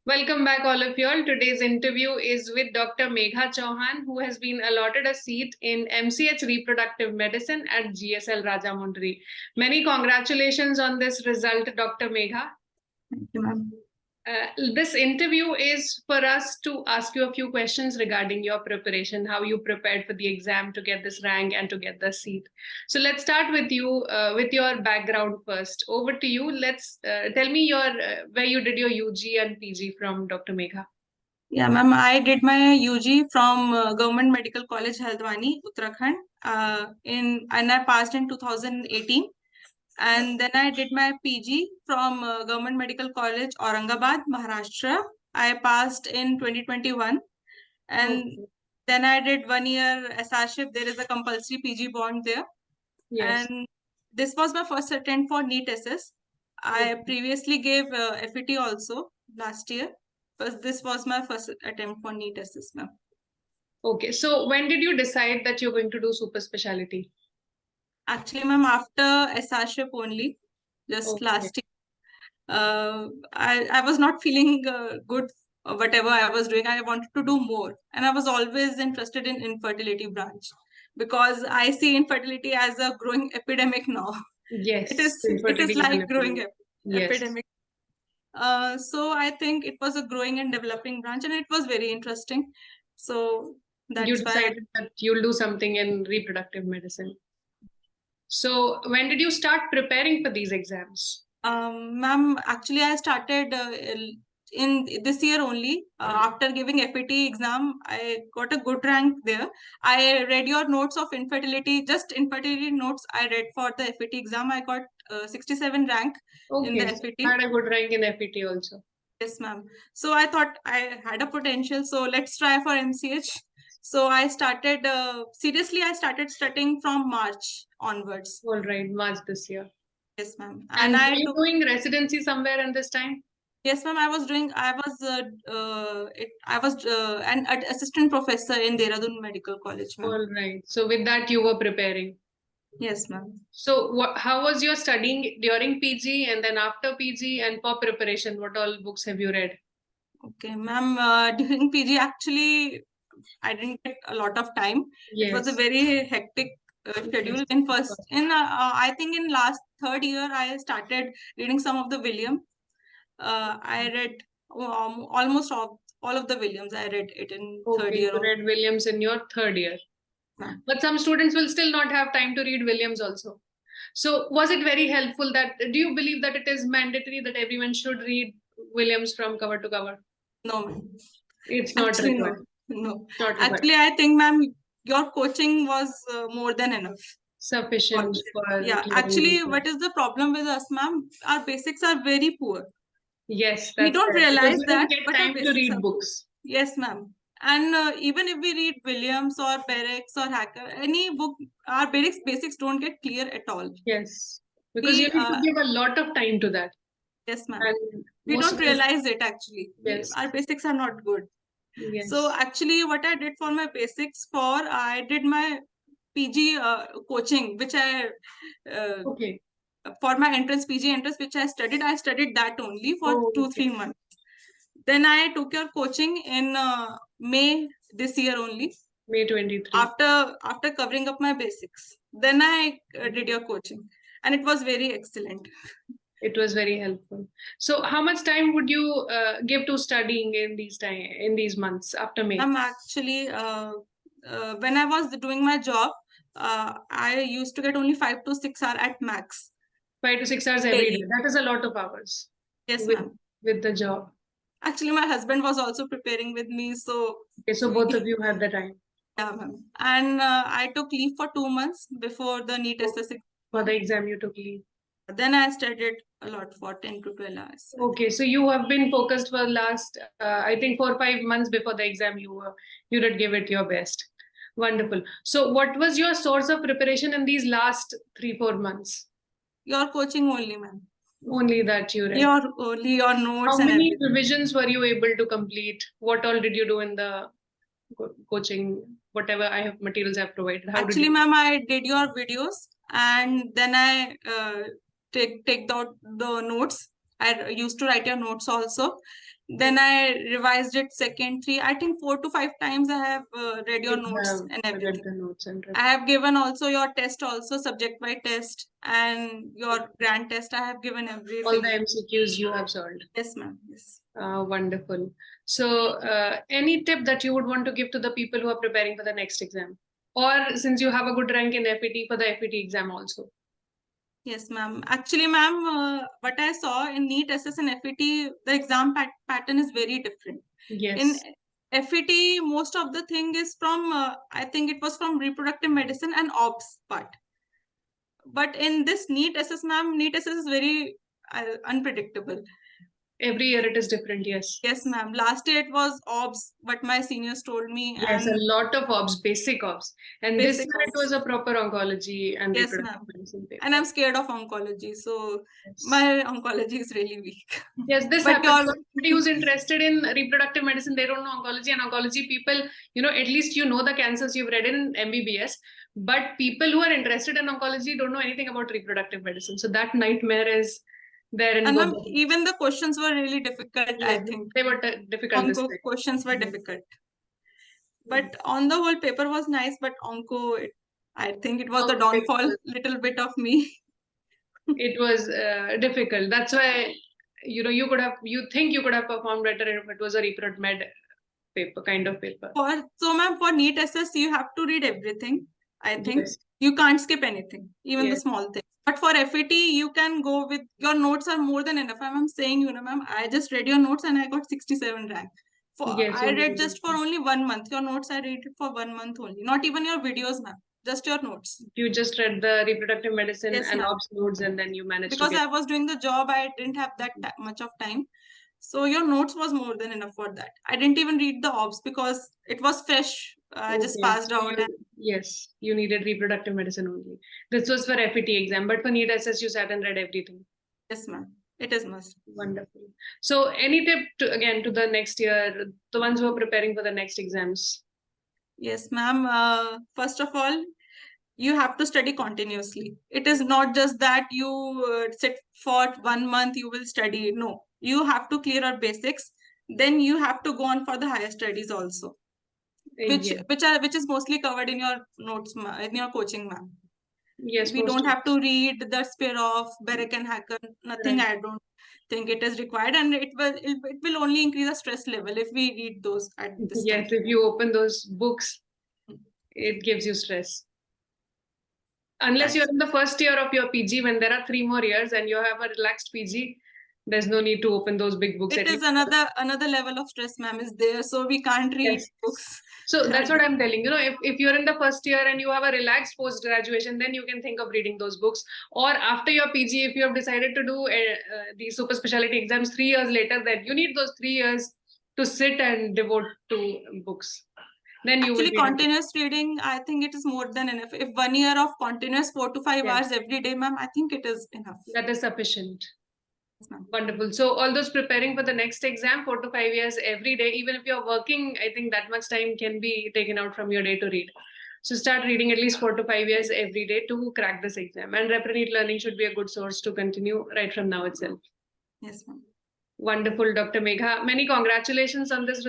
Welcome back, all of you all. Today's interview is with Dr. Megha Chauhan, who has been allotted a seat in MCh Reproductive Medicine at GSL Rajamundhry. Many congratulations on this result, Dr. Megha. Thank you, ma'am. This interview is for us to ask you a few questions regarding your preparation, how you prepared for the exam to get this rank and to get the seat. So let's start with you, with your background first. Over to you. Let's tell me where you did your UG and PG from, Dr. Megha. Yeah, ma'am. I did my UG from Government Medical College, Haldwani, Uttarakhand. And I passed in 2018. And then I did my PG from Government Medical College, Aurangabad, Maharashtra. I passed in 2021. And then I did 1 year SRship. There is a compulsory PG bond there. Yes. And this was my first attempt for NEET SS. I previously gave FET also last year, but this was my first attempt for NEET SS, ma'am. Okay, so when did you decide that you're going to do super specialty? Actually, ma'am, after SRship only, just last year. I was not feeling good whatever I was doing. I wanted to do more, and I was always interested in infertility branch because I see infertility as a growing epidemic now. Yes, it is like growing epidemic. So I think it was a growing and developing branch, and it was very interesting. So that's you decided that you'll do something in reproductive medicine. So when did you start preparing for these exams? Ma'am, actually I started in this year only. After giving FET exam, I got a good rank there. I read your notes of infertility, just infertility notes I read for the FET exam. I got 67 rank in the FET. I had a good rank in FET also. Yes, ma'am. So I thought I had a potential. So let's try for MCH. So I started, seriously, I started studying from March onwards. All right, March this year. Yes, ma'am. And were you doing residency somewhere in this time? Yes, ma'am. I was an assistant professor in Dehradun Medical College, ma'am. All right. So with that, you were preparing. Yes, ma'am. So how was your studying during PG and then after PG, and for preparation? What all books have you read? Okay, ma'am. During PG, actually, I didn't get a lot of time. It was a very hectic schedule. I think in last third year, I started reading some of the William. I read almost all of the Williams. I read it in third year. You read Williams in your third year. But some students will still not have time to read Williams also. So was it very helpful do you believe that it is mandatory that everyone should read Williams from cover to cover? No, it's not required. No. Actually, I think, ma'am, your coaching was more than enough. Sufficient for... Yeah, actually, what is the problem with us, ma'am? Our basics are very poor. Yes, we don't realize that. But time to read books. Yes, ma'am. And even if we read Williams or Barracks or Hacker, any book, our basics don't get clear at all. Yes, because you need to give a lot of time to that. Yes, ma'am. We don't realize it actually. Yes. Our basics are not good. Yes. So actually what I did for my basics I did my PG coaching, which I... for my PG entrance, which I studied that only for 2-3 months. Then I took your coaching in May this year only. May 23. After covering up my basics. Then I did your coaching, and it was very excellent. It was very helpful. So how much time would you give to studying in these months after May? Actually, when I was doing my job, I used to get only 5 to 6 hours at max. 5 to 6 hours every day. That is a lot of hours. Yes, ma'am. With the job. Actually, my husband was also preparing with me, so... Okay, so both of you had the time. Yeah, ma'am. And I took leave for 2 months before the NEET SS. For the exam, you took leave. Then I studied a lot for 10 to 12 hours. Okay, so you have been focused for last, I think 4 or 5 months before the exam. You did give it your best. Wonderful. So what was your source of preparation in these last 3-4 months? Your coaching only, ma'am. Only that you read. Only your notes. How many revisions were you able to complete? What all did you do in the coaching? Whatever materials I have provided. Actually, ma'am, I did your videos, and then I take the notes. I used to write your notes also. Then I revised it second, three, I think 4 to 5 times I have read your You notes have and read everything. the notes and read. I have given also your test also, subject by test, and your grant test. I have given everything. All the MCQs you have solved. Yes, ma'am. Yes. Wonderful. So, any tip that you would want to give to the people who are preparing for the next exam? Or since you have a good rank in FET, for the FET exam also? Yes, ma'am. Actually, ma'am, what I saw in NEET, SS and FET, the exam pattern is very different. Yes. In FET, most of the thing is from, I think it was from reproductive medicine and OBS part. But in this NEET SS, ma'am, NEET SS is very unpredictable. Every year it is different, yes. Yes, ma'am. Last year it was OBS, what my seniors told me. Yes, and a lot of OBS, basic OBS. And this basic year it was OBS. a proper oncology and Yes, reproductive ma'am. medicine paper. And I'm scared of oncology, so Yes. my oncology is really weak. Yes, this But happens. Somebody who's interested in reproductive medicine, they don't know oncology, and oncology people, at least you know the cancers you've read in MBBS. But people who are interested in oncology don't know anything about reproductive medicine. So that nightmare is there in And both. ma'am, even the questions were really difficult, I Yes, think. they were difficult this Onco time. questions were difficult. But on the whole, paper was nice, but onco, I think it was the downfall little bit of me. It was difficult. That's why, you think you could have performed better if it was a reprod med paper, kind of paper. So ma'am, for NEET SS, you have to read everything, I think. Yes. You can't skip anything, even the Yes. small things. But for FET, you can go with, your notes are more than enough. I'm saying, ma'am, I just read your notes and I got 67 rank. Yes, I read just for only 1 month. Your notes, I read it for 1 month only. Not even your videos, ma'am. Just your notes. You just read the reproductive medicine Yes, and ma'am. OBS notes, and then you managed Because to get. I was doing the job, I didn't have that much of time. So your notes was more than enough for that. I didn't even read the OBS because it was fresh. I just passed out. Yes, you needed reproductive medicine only. This was for FET exam, but for NEET SS, you sat and read everything. Yes, ma'am. It is must. Wonderful. So, any tip to the next year, the ones who are preparing for the next exams? Yes, ma'am. First of all, you have to study continuously. It is not just that you sit for 1 month, you will study. No, you have to clear your basics. Then you have to go on for the higher studies also, which is mostly covered in your notes, in your coaching, ma'am. Yes, we don't have to read the Spear-Off, Berek and Hacker. Nothing. Right. I don't think it is required, and it will only increase the stress level if we read those at this time. Yes, if you open those books, it gives you stress. Unless you're in the first year of your PG, when there are 3 more years and you have a relaxed PG, there's no need to open those big books. It is another level of stress, ma'am, is there, so we can't read books. So that's what I'm telling. If you're in the first year and you have a relaxed post graduation, then you can think of reading those books. Or after your PG, if you have decided to do the super specialty exams 3 years later, then you need those 3 years to sit and devote to books. Then you actually continuous reading, I think it is more than enough. If 1 year of continuous 4 to 5 hours every day, ma'am, I think it is enough. That is sufficient. Wonderful. So all those preparing for the next exam, 4 to 5 years every day, even if you're working, I think that much time can be taken out from your day to read. So start reading at least 4 to 5 years every day to crack this exam. And Reproneat learning should be a good source to continue right from now itself. Yes, ma'am. Wonderful, Dr. Megha. Many congratulations on this result.